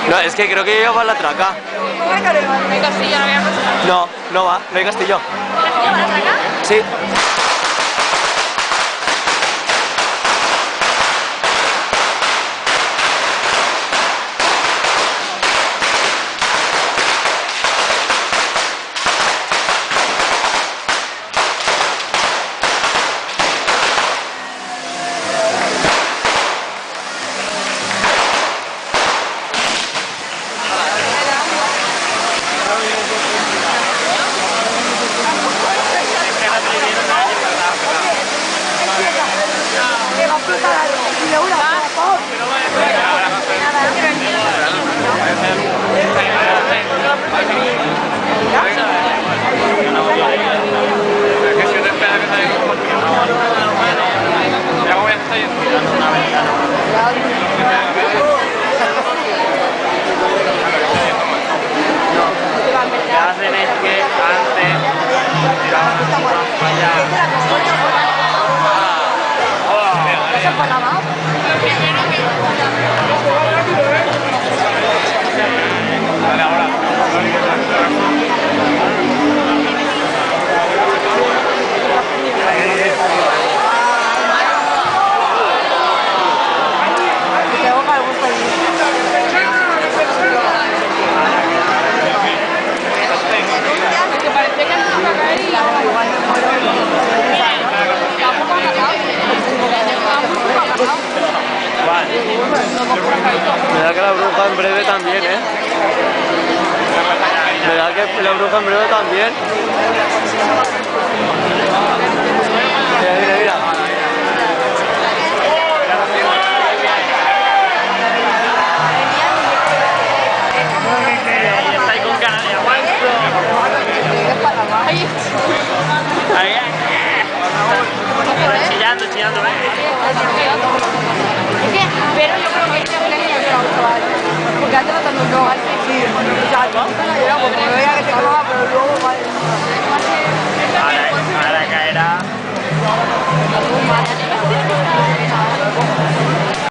No, es que creo que iba para la traca. ¿No hay Castillo, no había Castillo? No, no va, no hay Castillo. ¿Castillo para la traca? Sí. Hacen es que antes Me da que la bruja en breve también, ¿eh? Me da que la bruja en breve también. Mira, mira, mira. está ahí con ganas de aguanto. Ahí, chillando, chillando, Es que, pero yo creo